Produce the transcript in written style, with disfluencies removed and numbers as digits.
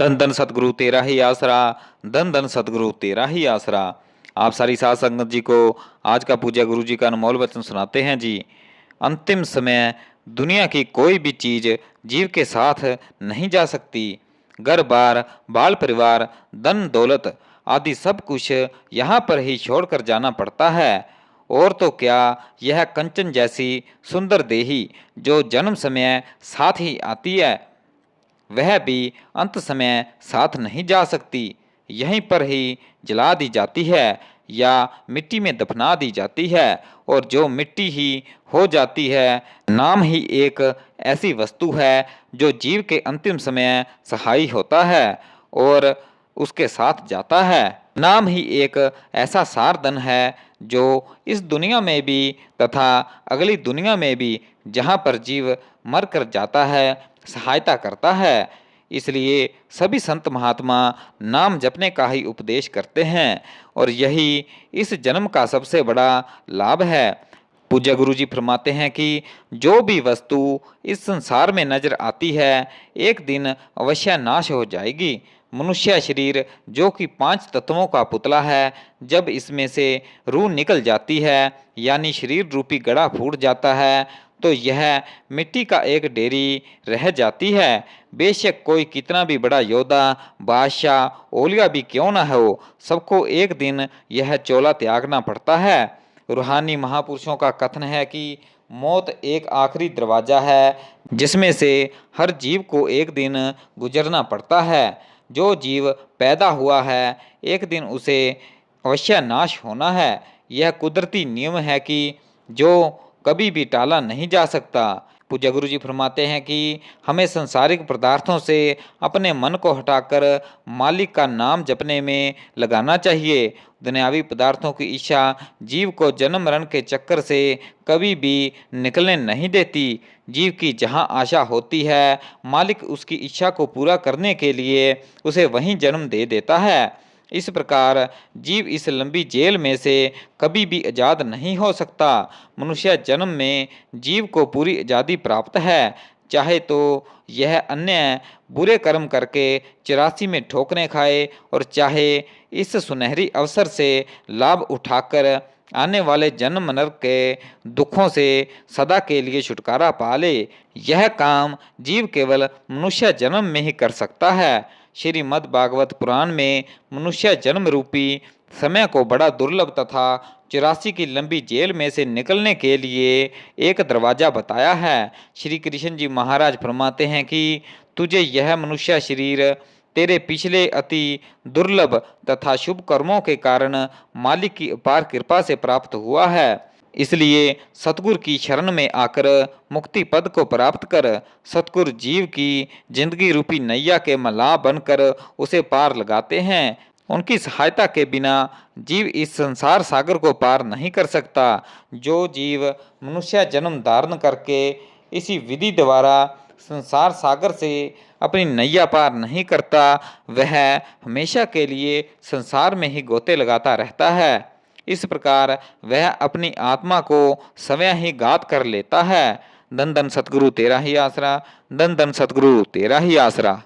धन धन सतगुरु तेरा ही आसरा, धन धन सतगुरु तेरा ही आसरा। आप सारी साध संगत जी को आज का पूज्य गुरु जी का अनमोल वचन सुनाते हैं जी। अंतिम समय दुनिया की कोई भी चीज जीव के साथ नहीं जा सकती। घर बार, बाल परिवार, धन दौलत आदि सब कुछ यहाँ पर ही छोड़कर जाना पड़ता है। और तो क्या, यह कंचन जैसी सुंदर देही जो जन्म समय साथ ही आती है, वह भी अंत समय साथ नहीं जा सकती। यहीं पर ही जला दी जाती है या मिट्टी में दफना दी जाती है। और जो मिट्टी ही हो जाती है, नाम ही एक ऐसी वस्तु है जो जीव के अंतिम समय सहाय होता है और उसके साथ जाता है। नाम ही एक ऐसा सारधन है जो इस दुनिया में भी तथा अगली दुनिया में भी, जहाँ पर जीव मर कर जाता है, सहायता करता है। इसलिए सभी संत महात्मा नाम जपने का ही उपदेश करते हैं और यही इस जन्म का सबसे बड़ा लाभ है। पूज्य गुरु जी फरमाते हैं कि जो भी वस्तु इस संसार में नजर आती है, एक दिन अवश्य नाश हो जाएगी। मनुष्य शरीर जो कि 5 तत्वों का पुतला है, जब इसमें से रूह निकल जाती है यानी शरीर रूपी गड़ा फूट जाता है, तो यह मिट्टी का एक ढेरी रह जाती है। बेशक कोई कितना भी बड़ा योद्धा, बादशाह, ओलिया भी क्यों न हो, सबको एक दिन यह चोला त्यागना पड़ता है। रूहानी महापुरुषों का कथन है कि मौत एक आखिरी दरवाजा है जिसमें से हर जीव को एक दिन गुजरना पड़ता है। जो जीव पैदा हुआ है, एक दिन उसे अवश्य नाश होना है। यह कुदरती नियम है कि जो कभी भी टाला नहीं जा सकता। पूज्य गुरु जी फरमाते हैं कि हमें संसारिक पदार्थों से अपने मन को हटाकर मालिक का नाम जपने में लगाना चाहिए। दुनियावी पदार्थों की इच्छा जीव को जन्म मरण के चक्कर से कभी भी निकलने नहीं देती। जीव की जहाँ आशा होती है, मालिक उसकी इच्छा को पूरा करने के लिए उसे वहीं जन्म दे देता है। इस प्रकार जीव इस लंबी जेल में से कभी भी आज़ाद नहीं हो सकता। मनुष्य जन्म में जीव को पूरी आज़ादी प्राप्त है। चाहे तो यह अन्य बुरे कर्म करके 84 में ठोकरें खाए और चाहे इस सुनहरी अवसर से लाभ उठाकर आने वाले जन्म नरक के दुखों से सदा के लिए छुटकारा पा ले। यह काम जीव केवल मनुष्य जन्म में ही कर सकता है। श्रीमद् भागवत पुराण में मनुष्य जन्म रूपी समय को बड़ा दुर्लभ तथा 84 की लंबी जेल में से निकलने के लिए एक दरवाजा बताया है। श्री कृष्ण जी महाराज फरमाते हैं कि तुझे यह मनुष्य शरीर तेरे पिछले अति दुर्लभ तथा शुभ कर्मों के कारण मालिक की अपार कृपा से प्राप्त हुआ है। इसलिए सतगुरु की शरण में आकर मुक्ति पद को प्राप्त कर सतगुरु जीव की जिंदगी रूपी नैया के मल्लाह बनकर उसे पार लगाते हैं। उनकी सहायता के बिना जीव इस संसार सागर को पार नहीं कर सकता। जो जीव मनुष्य जन्म धारण करके इसी विधि द्वारा संसार सागर से अपनी नैया पार नहीं करता, वह हमेशा के लिए संसार में ही गोते लगाता रहता है। इस प्रकार वह अपनी आत्मा को स्वयं ही घात कर लेता है। धन धन सतगुरु तेरा ही आसरा, धन धन सतगुरु तेरा ही आसरा।